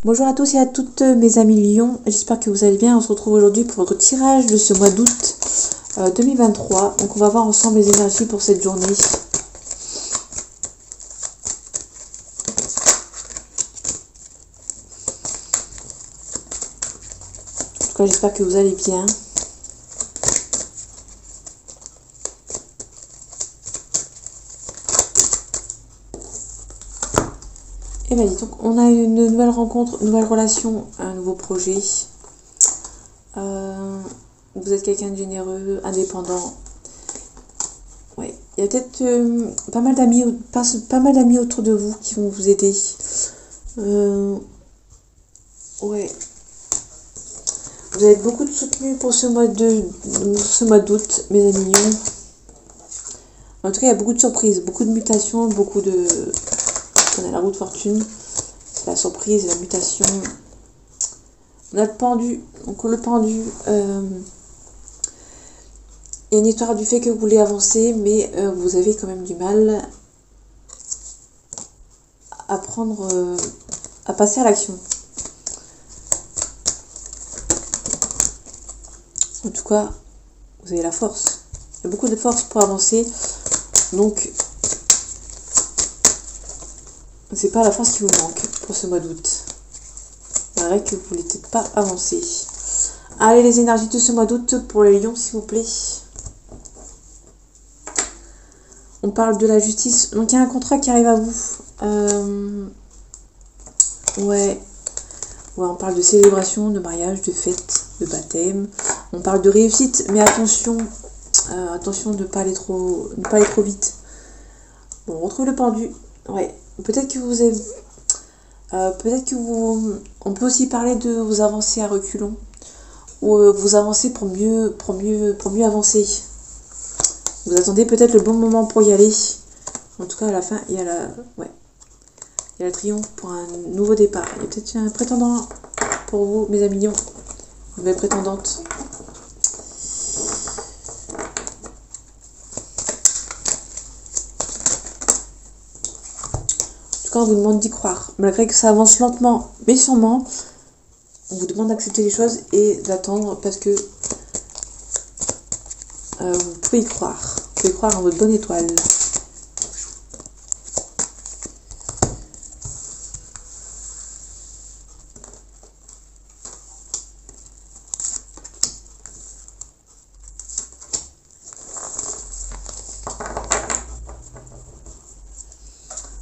Bonjour à tous et à toutes mes amis Lions, j'espère que vous allez bien. On se retrouve aujourd'hui pour votre tirage de ce mois d'août 2023. Donc on va voir ensemble les énergies pour cette journée. En tout cas j'espère que vous allez bien. Et bien, donc on a une nouvelle rencontre, une nouvelle relation, un nouveau projet. Vous êtes quelqu'un de généreux, indépendant. Ouais, il y a peut-être pas mal d'amis autour de vous qui vont vous aider. Ouais, vous avez beaucoup de soutenu pour ce mois d'août, mes amis Lions. En tout cas, il y a beaucoup de surprises, beaucoup de mutations, beaucoup de... On a la roue de fortune, c'est la surprise, la mutation. On a le pendu. Donc le pendu, il y a une histoire du fait que vous voulez avancer, mais vous avez quand même du mal à à passer à l'action. En tout cas, vous avez la force. Il y a beaucoup de force pour avancer. Donc, c'est pas la force qui vous manque pour ce mois d'août. C'est vrai que vous voulez peut-être pas avancer. Allez, les énergies de ce mois d'août pour les lions, s'il vous plaît. On parle de la justice. Donc, il y a un contrat qui arrive à vous. Ouais, on parle de célébration, de mariage, de fête, de baptême. On parle de réussite, mais attention, attention de ne pas aller trop vite. Bon, on retrouve le pendu. Ouais, peut-être que vous avez... on peut aussi parler de vous avancer à reculons. Ou vous avancez pour mieux avancer. Vous attendez peut-être le bon moment pour y aller. En tout cas, à la fin, il y a le triomphe pour un nouveau départ. Il y a peut-être un prétendant pour vous, mes amis lions. Une nouvelle prétendante. En tout cas, on vous demande d'y croire. Malgré que ça avance lentement, mais sûrement, on vous demande d'accepter les choses et d'attendre parce que vous pouvez y croire. Vous pouvez croire en votre bonne étoile.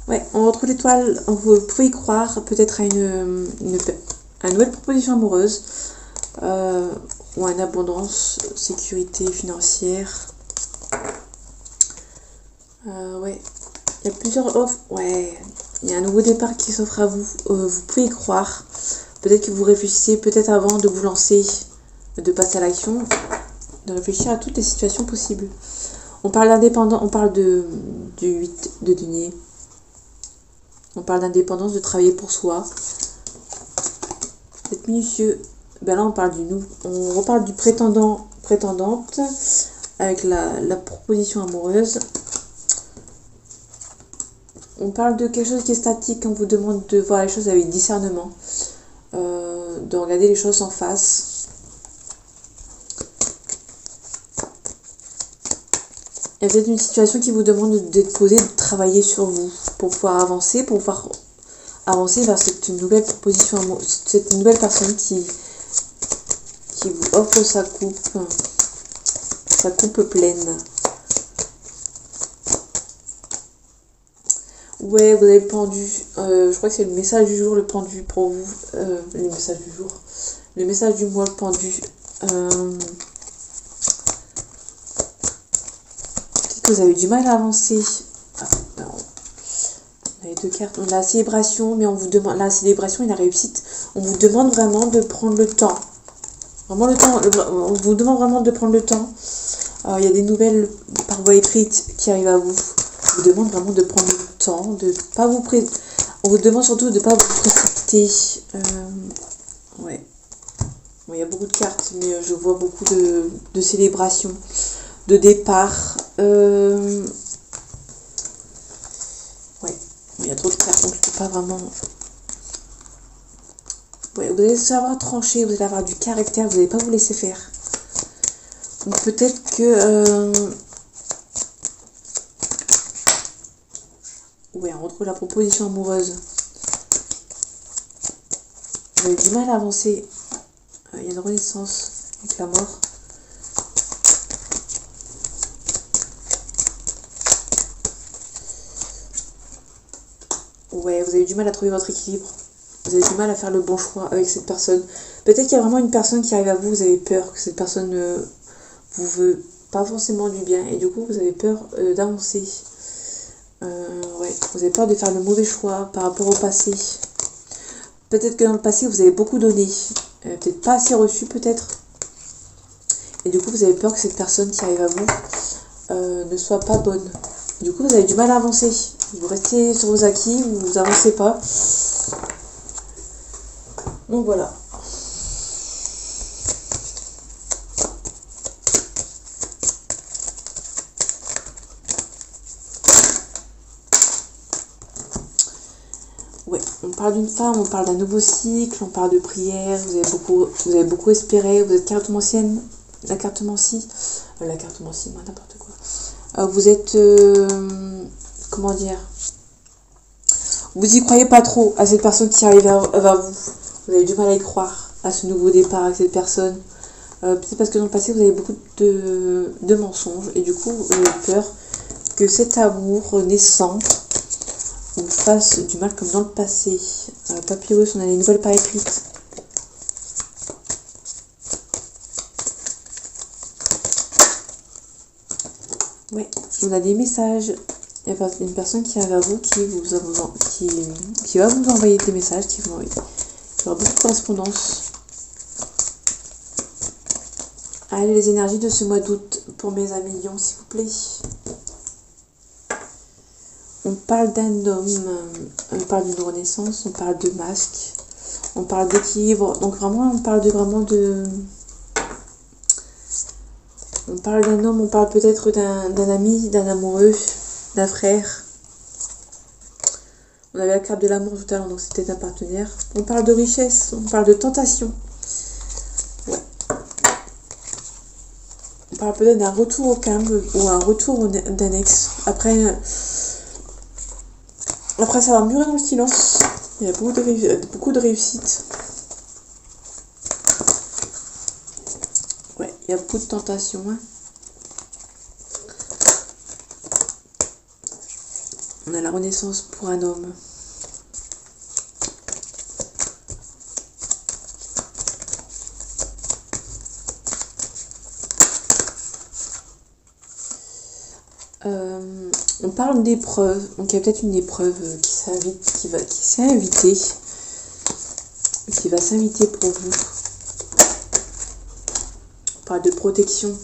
Ouais, on retrouve l'étoile, vous pouvez y croire peut-être à une nouvelle proposition amoureuse ou à une abondance, sécurité financière. Ouais, il y a plusieurs offres. Ouais, il y a un nouveau départ qui s'offre à vous. Vous pouvez y croire. Peut-être que vous réfléchissez, peut-être avant de vous lancer, de passer à l'action, de réfléchir à toutes les situations possibles. On parle d'indépendance, on parle du 8 de denier. On parle d'indépendance, de travailler pour soi. D'être minutieux. Ben là, on reparle du prétendant, prétendante, avec la proposition amoureuse. On parle de quelque chose qui est statique. On vous demande de voir les choses avec discernement. De regarder les choses en face. Il y a peut-être une situation qui vous demande d'être posé, de travailler sur vous pour pouvoir avancer vers cette nouvelle proposition, cette nouvelle personne qui vous offre sa coupe pleine. Ouais, vous avez le pendu. Je crois que c'est le message du jour, le pendu pour vous. Le message du jour. Le message du mois, le pendu. Vous avez du mal à avancer. On a les deux cartes. On a la célébration, mais on vous demande la célébration et la réussite. On vous demande vraiment de prendre le temps. Vraiment le temps. On vous demande vraiment de prendre le temps. Il y a des nouvelles par voie écrite qui arrivent à vous. On vous demande vraiment de prendre le temps, de pas vous On vous demande surtout de ne pas vous précipiter. Ouais. Bon, il y a beaucoup de cartes, mais je vois beaucoup de célébrations, de départ. Ouais, il y a trop de cartes, donc je peux pas vraiment Ouais, vous allez savoir trancher, vous allez avoir du caractère, vous n'allez pas vous laisser faire. Donc peut-être que... ouais, on retrouve la proposition amoureuse. Vous avez du mal à avancer. Il y a une renaissance avec la mort. Ouais, vous avez du mal à trouver votre équilibre. Vous avez du mal à faire le bon choix avec cette personne. Peut-être qu'il y a vraiment une personne qui arrive à vous, vous avez peur que cette personne ne vous veut pas forcément du bien. Et du coup, vous avez peur d'avancer. Ouais, vous avez peur de faire le mauvais choix par rapport au passé. Peut-être que dans le passé, vous avez beaucoup donné. Peut-être pas assez reçu, peut-être. Et du coup, vous avez peur que cette personne qui arrive à vous ne soit pas bonne. Du coup, vous avez du mal à avancer. Vous restez sur vos acquis, vous avancez pas. Donc voilà. Ouais, on parle d'une femme, on parle d'un nouveau cycle, on parle de prière, vous avez beaucoup espéré, vous êtes cartomancienne, la cartomancie, moi n'importe quoi. Vous êtes, comment dire, vous y croyez pas trop à cette personne qui arrive vers vous. Vous avez du mal à y croire à ce nouveau départ avec cette personne. Peut-être parce que dans le passé vous avez beaucoup de mensonges et du coup vous avez peur que cet amour naissant vous fasse du mal comme dans le passé. Papyrus, on a les nouvelles par écrites. Ouais, on a des messages. Il y a une personne qui arrive à vous qui va vous envoyer des messages, il y aura beaucoup de correspondance. Allez, les énergies de ce mois d'août pour mes amis Lions, s'il vous plaît. On parle d'un homme, on parle d'une renaissance, on parle de masque, on parle d'équilibre. Donc vraiment, on parle on parle d'un homme, on parle peut-être d'un ami, d'un amoureux, d'un frère. On avait la carte de l'amour tout à l'heure, donc c'était un partenaire. On parle de richesse, on parle de tentation. Ouais. On parle peut-être d'un retour au calme ou un retour d'un ex. Après, ça va mûrir dans le silence. Il y a beaucoup de réussite. Ouais, il y a beaucoup de tentations. Hein. On a la renaissance pour un homme. On parle d'épreuve, donc il y a peut-être une épreuve qui s'est invitée, qui va s'inviter pour vous. On parle de protection.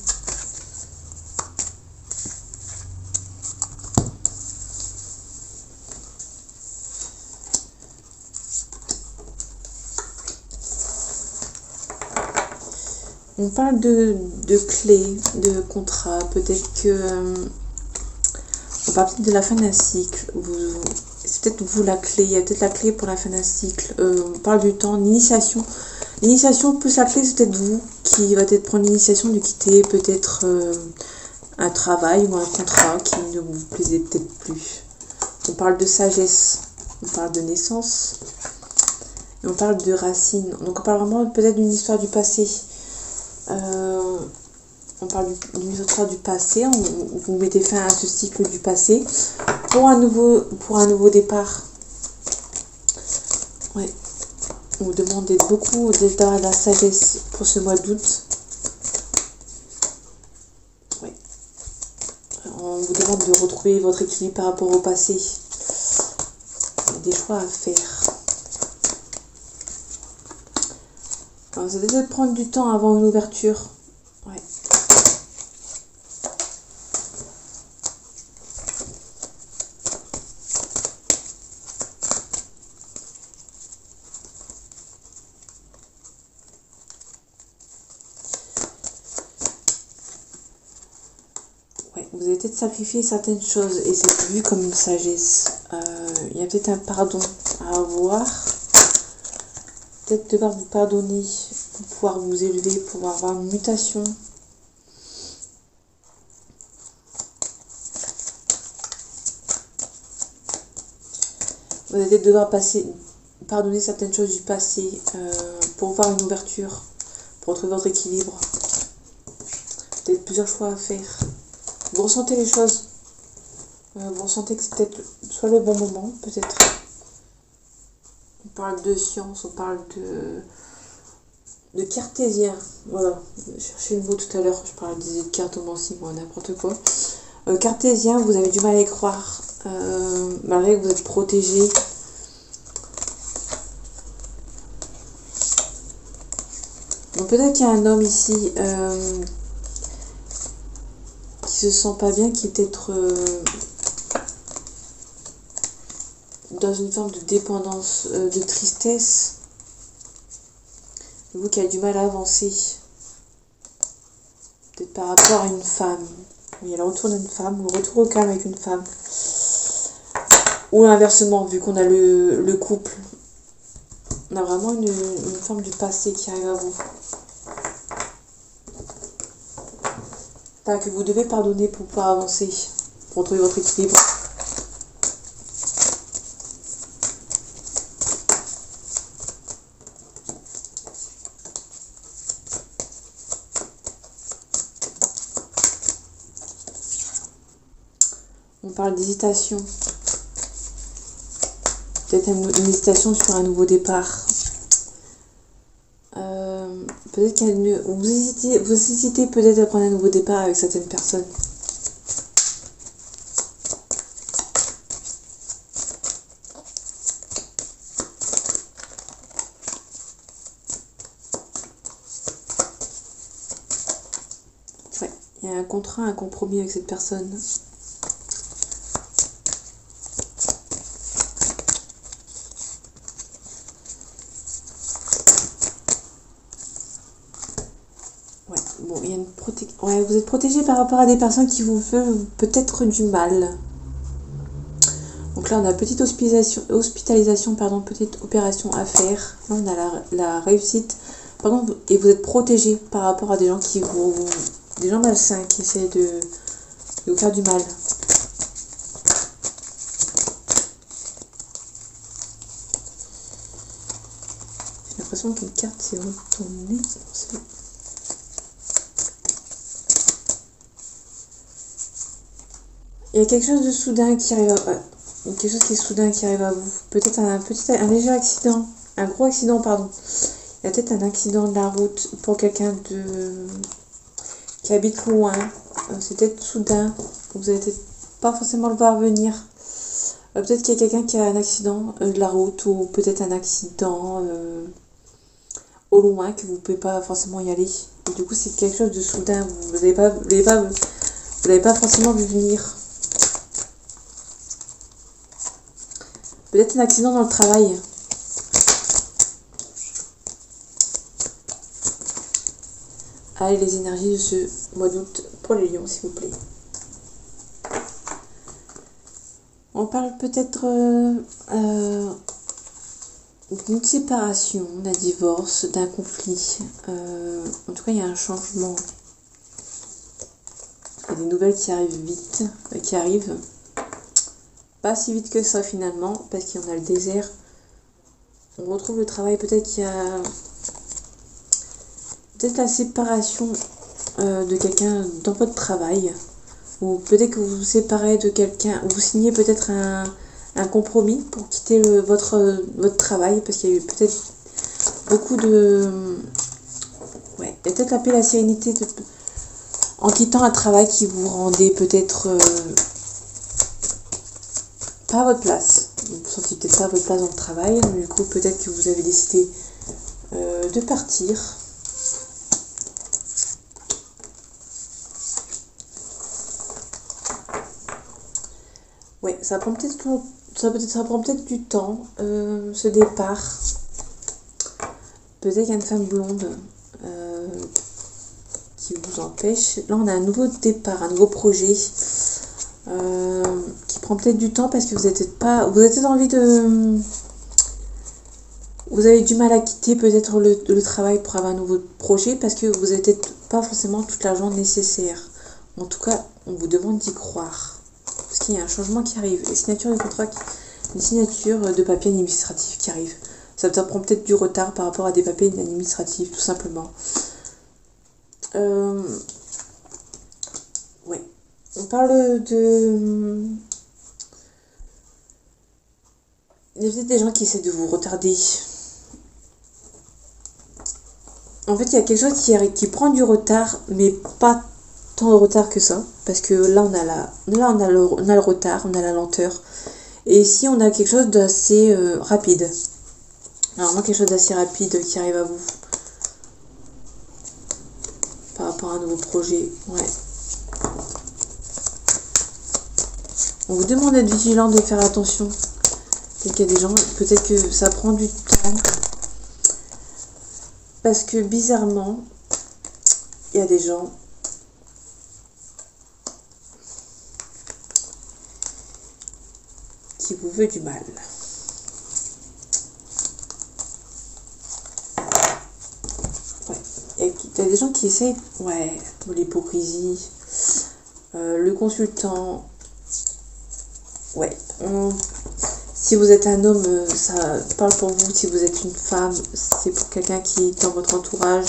On parle de clés, de contrats, peut-être que... on parle peut-être de la fin d'un cycle. C'est peut-être vous la clé. Il y a peut-être la clé pour la fin d'un cycle. On parle du temps, l'initiation. L'initiation plus la clé, c'est peut-être vous qui va peut-être prendre l'initiation de quitter peut-être un travail ou un contrat qui ne vous plaisait peut-être plus. On parle de sagesse. On parle de naissance. Et on parle de racines. Donc on parle vraiment peut-être d'une histoire du passé. On parle d'une histoire du passé, vous mettez fin à ce cycle du passé pour un nouveau départ. Ouais. On vous demande d'être dans la sagesse pour ce mois d'août. Ouais. On vous demande de retrouver votre équilibre par rapport au passé. Il y a des choix à faire. Alors, vous allez peut-être prendre du temps avant une ouverture. Ouais. Vous avez peut-être sacrifié certaines choses et c'est vu comme une sagesse. Il y a peut-être un pardon à avoir. peut-être devoir vous pardonner pour pouvoir vous élever, pour avoir une mutation. Vous allez peut-être devoir pardonner certaines choses du passé pour voir une ouverture, pour retrouver votre équilibre. Peut-être plusieurs choix à faire. Vous ressentez les choses. Vous ressentez que c'est peut-être soit le bon moment, peut-être. On parle de science, on parle de cartésien. Voilà, je cherchais le mot tout à l'heure, je parlais des cartomancie, moi, n'importe quoi. Cartésien, vous avez du mal à y croire, malgré que vous êtes protégé. Donc peut-être qu'il y a un homme ici qui se sent pas bien, qui est peut-être dans une forme de dépendance, de tristesse. Vous qui avez du mal à avancer. Peut-être par rapport à une femme. Il y a le retour d'une femme, ou le retour au calme avec une femme. Ou inversement, vu qu'on a le couple. On a vraiment une forme du passé qui arrive à vous. Que vous devez pardonner pour pouvoir avancer, pour retrouver votre équilibre. On parle d'hésitation. Peut-être une hésitation sur un nouveau départ. Peut-être qu'il vous hésitez peut-être à prendre un nouveau départ avec certaines personnes. Ouais, il y a un contrat, un compromis avec cette personne. Bon, il y a une vous êtes protégé par rapport à des personnes qui vous veulent peut-être du mal. Donc là, on a petite hospitalisation, petite opération à faire. Là, on a la réussite. Par contre, et vous êtes protégé par rapport à des gens des gens malsains qui essaient de vous faire du mal. J'ai l'impression qu'une carte s'est retournée. Il y a quelque chose de soudain qui arrive quelque chose qui est soudain qui arrive à vous. Peut-être un léger accident. Un gros accident, pardon. Il y a peut-être un accident de la route pour quelqu'un qui habite loin. C'est peut-être soudain. Vous n'allez peut-être pas forcément le voir venir. Peut-être qu'il y a quelqu'un qui a un accident de la route ou peut-être un accident au loin que vous ne pouvez pas forcément y aller. Et du coup, c'est quelque chose de soudain. Vous n'avez pas forcément vu venir. Peut-être un accident dans le travail. Allez, les énergies de ce mois d'août pour les lions, s'il vous plaît. On parle peut-être d'une séparation, d'un divorce, d'un conflit. En tout cas, il y a un changement. Il y a des nouvelles qui arrivent vite, pas si vite que ça finalement, parce qu'il y en a le désert. On retrouve le travail, peut-être qu'il y a la séparation de quelqu'un dans votre travail, ou peut-être que vous vous séparez de quelqu'un, ou vous signez peut-être un compromis pour quitter votre travail, parce qu'il y a eu peut-être beaucoup de... Ouais, il y a peut-être la paix et la sérénité en quittant un travail qui vous rendait peut-être pas à votre place. Vous ne vous sentiez peut-être pas à votre place dans le travail, mais du coup peut-être que vous avez décidé de partir. Ouais, ça prend peut-être du temps, ce départ. Peut-être qu'il y a une femme blonde qui vous empêche. Là, on a un nouveau départ, un nouveau projet qui prend peut-être du temps parce que vous avez peut-être envie de... vous avez du mal à quitter peut-être le travail pour avoir un nouveau projet parce que vous n'avez peut-être pas forcément tout l'argent nécessaire. En tout cas, on vous demande d'y croire. Parce qu'il y a un changement qui arrive. Une signature de contrat, une signature de papier administratif qui arrive. Ça prend peut-être du retard par rapport à des papiers administratifs, tout simplement. Ouais. On parle de... Il y a peut-être des gens qui essaient de vous retarder. En fait, il y a quelque chose qui prend du retard, mais pas tant de retard que ça. Parce que là, on a le retard, on a la lenteur. Et ici, on a quelque chose d'assez rapide. Alors, moi, quelque chose d'assez rapide qui arrive à vous. Par rapport à un nouveau projet. Ouais. On vous demande d'être vigilant, de faire attention. Peut-être qu'il y a des gens, peut-être que ça prend du temps. Parce que bizarrement, il y a des gens qui vous veulent du mal. Ouais. Il y a des gens qui essayent, ouais, l'hypocrisie, le consultant, ouais. Si vous êtes un homme, ça parle pour vous. Si vous êtes une femme, c'est pour quelqu'un qui est dans votre entourage,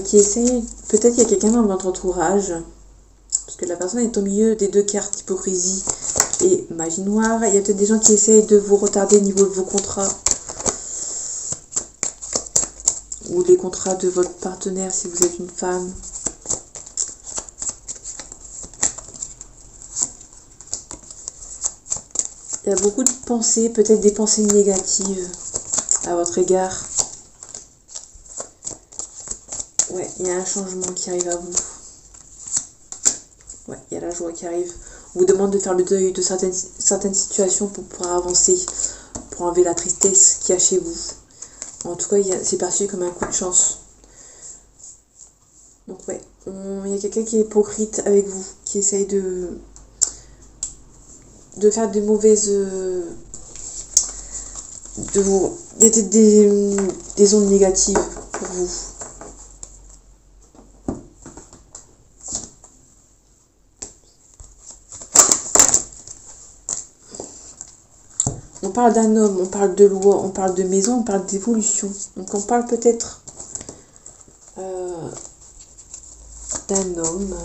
qui essaye. Peut-être qu'il y a quelqu'un dans votre entourage, parce que la personne est au milieu des deux cartes, hypocrisie et magie noire. Il y a peut-être des gens qui essayent de vous retarder au niveau de vos contrats, ou les contrats de votre partenaire si vous êtes une femme. Il y a beaucoup de pensées, peut-être des pensées négatives à votre égard. Ouais, il y a un changement qui arrive à vous. Ouais, il y a la joie qui arrive. On vous demande de faire le deuil de certaines situations pour pouvoir avancer, pour enlever la tristesse qu'il y a chez vous. En tout cas, c'est perçu comme un coup de chance. Donc ouais, il y a quelqu'un qui est hypocrite avec vous, qui essaye de faire des mauvaises... il y a peut-être des ondes négatives pour vous. On parle d'un homme, on parle de loi, on parle de maison, on parle d'évolution. Donc on parle peut-être d'un homme.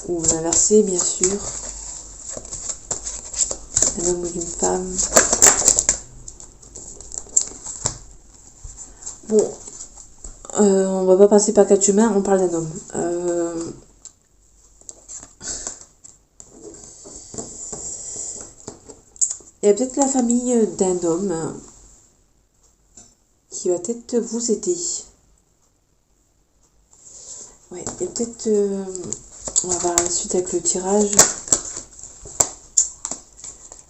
Ou l'inversé, bien sûr. Un homme ou une femme. Bon, on va pas passer par quatre chemins, on parle d'un homme. Il y a peut-être la famille d'un homme qui va peut-être vous aider. Ouais, il y a peut-être... on va voir la suite avec le tirage.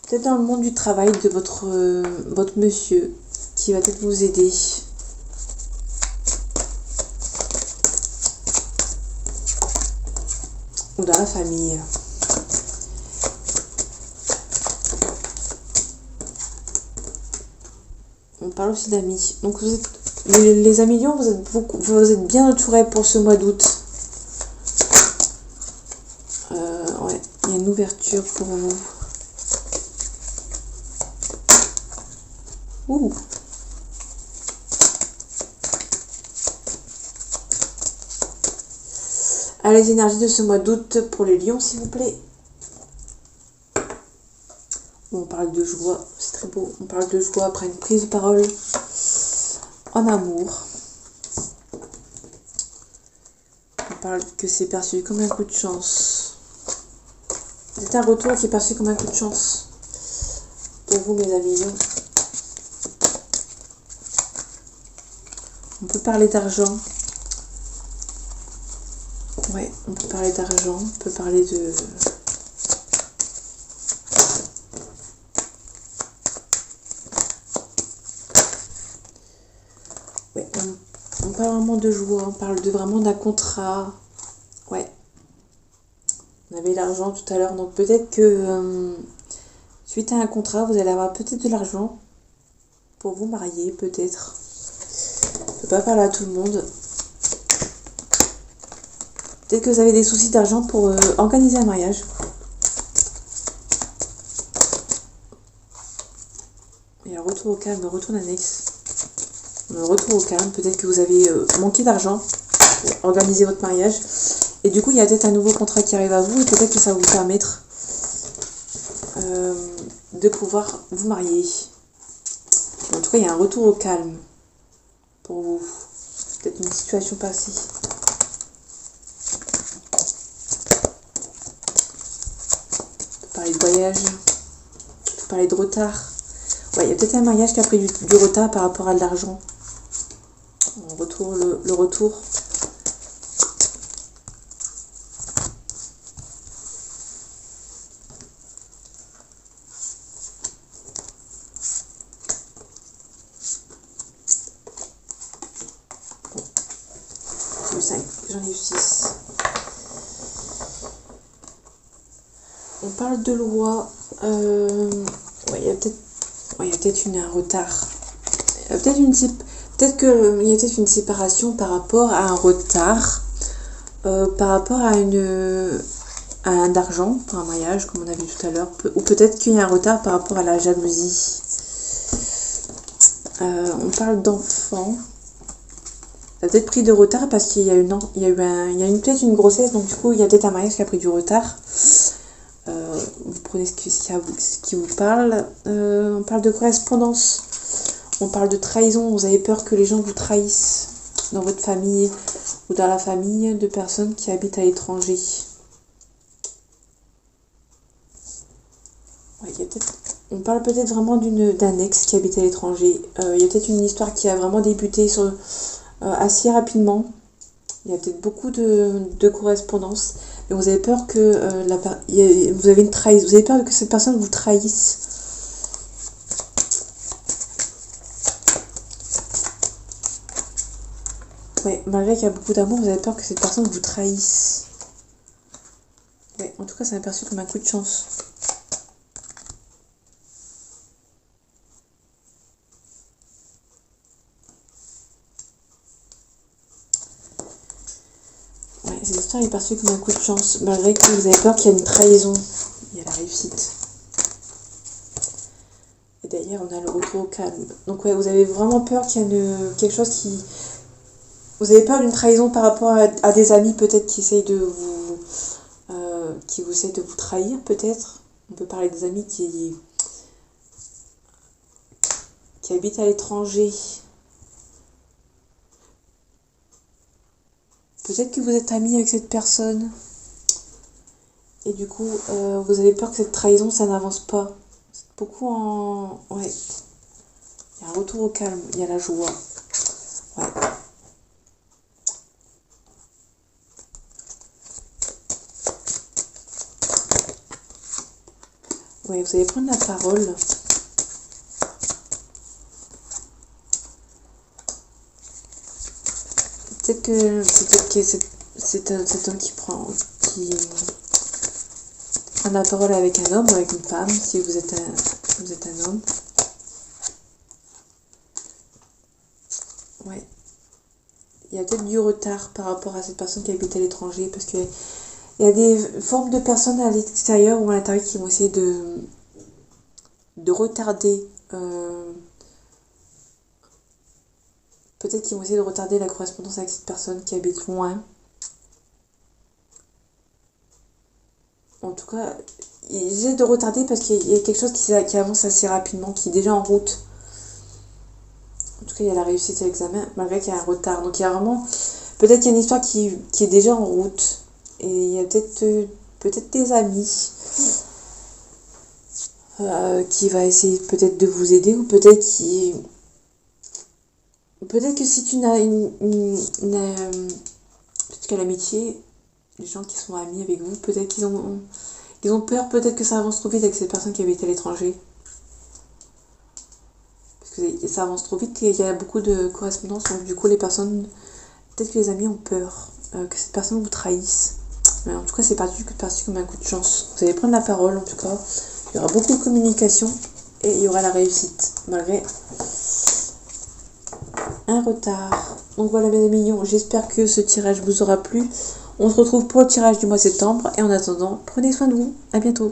Peut-être dans le monde du travail de votre monsieur qui va peut-être vous aider. Ou dans la famille. On parle aussi d'amis. Donc vous êtes, les amis lions, vous êtes bien entourés pour ce mois d'août. Ouais, il y a une ouverture pour vous. Ouh. Allez, les énergies de ce mois d'août pour les lions, s'il vous plaît. On parle de joie, c'est très beau. On parle de joie après une prise de parole en amour. On parle que c'est perçu comme un coup de chance. C'est un retour qui est perçu comme un coup de chance pour vous, mes amis lions. On peut parler d'argent. Ouais, on peut parler d'argent. On peut parler de... Ouais, on parle vraiment de joie. On parle de vraiment d'un contrat. Ouais. On a avait l'argent tout à l'heure, donc peut-être que suite à un contrat, vous allez avoir peut-être de l'argent pour vous marier, peut-être. Je peux pas parler à tout le monde. Peut-être que vous avez des soucis d'argent pour organiser un mariage. Et le retour au calme, retour d'annexe. Le retour au calme, peut-être que vous avez manqué d'argent pour organiser votre mariage. Et du coup, il y a peut-être un nouveau contrat qui arrive à vous et peut-être que ça va vous permettre de pouvoir vous marier. En tout cas, il y a un retour au calme pour vous. C'est peut-être une situation passée. On peut parler de voyage, on peut parler de retard. Ouais, il y a peut-être un mariage qui a pris du retard par rapport à de l'argent. On retrouve le retour. J'ai eu 5, j'en ai eu 6. On parle de loi. Ouais, il y a peut-être un retard. Il y a peut-être qu'il y a peut-être une séparation par rapport à un retard, par rapport à un argent pour un mariage, comme on a vu tout à l'heure, ou peut-être qu'il y a un retard par rapport à la jalousie. On parle d'enfants. Ça a peut-être pris de retard parce qu'il y a peut-être une grossesse, donc du coup il y a peut-être un mariage qui a pris du retard. Vous prenez ce qui vous parle. On parle de correspondance. On parle de trahison. Vous avez peur que les gens vous trahissent dans votre famille ou dans la famille de personnes qui habitent à l'étranger. Ouais, on parle peut-être vraiment d'un ex qui habite à l'étranger. Il y a peut-être une histoire qui a vraiment débuté assez rapidement. Il y a peut-être beaucoup de correspondance. Mais vous avez peur que vous avez une trahison. Vous avez peur que cette personne vous trahisse. Ouais, malgré qu'il y a beaucoup d'amour, vous avez peur que cette personne vous trahisse. Ouais, en tout cas, c'est aperçu comme un coup de chance. Ouais, cette histoire est perçue comme un coup de chance, malgré que vous avez peur qu'il y ait une trahison. Il y a la réussite. Et derrière, on a le retour au calme. Donc ouais, vous avez vraiment peur qu'il y ait quelque chose qui... Vous avez peur d'une trahison par rapport à des amis peut-être qui essayent de vous... qui vous essayent de vous trahir peut-être. On peut parler des amis qui habitent à l'étranger. Peut-être que vous êtes amis avec cette personne. Et du coup, vous avez peur que cette trahison, ça n'avance pas. C'est beaucoup en... Ouais. Il y a un retour au calme. Il y a la joie. Ouais. Ouais, vous allez prendre la parole. Peut-être que c'est cet homme qui prend la parole avec un homme ou avec une femme, si vous êtes un homme. Ouais. Il y a peut-être du retard par rapport à cette personne qui habite à l'étranger, parce que il y a des formes de personnes à l'extérieur ou à l'intérieur qui vont essayer de retarder. Peut-être qu'ils vont essayer de retarder la correspondance avec cette personne qui habite loin. En tout cas, ils essaient de retarder parce qu'il y a quelque chose qui avance assez rapidement, qui est déjà en route. En tout cas, il y a la réussite à l'examen, malgré qu'il y a un retard. Donc il y a vraiment... Peut-être qu'il y a une histoire qui est déjà en route. Et il y a peut-être des amis qui va essayer peut-être de vous aider, ou peut-être que c'est peut-être que l'amitié, les gens qui sont amis avec vous, peut-être qu'ils ont peur, peut-être que ça avance trop vite avec cette personne qui habite à l'étranger. Parce que ça avance trop vite et il y a beaucoup de correspondance, donc du coup les personnes, peut-être que les amis ont peur que cette personne vous trahisse. Mais en tout cas, c'est parti comme un coup de chance. Vous allez prendre la parole, en tout cas. Il y aura beaucoup de communication et il y aura la réussite, malgré un retard. Donc voilà, mes amis mignons, j'espère que ce tirage vous aura plu. On se retrouve pour le tirage du mois de septembre. Et en attendant, prenez soin de vous. À bientôt.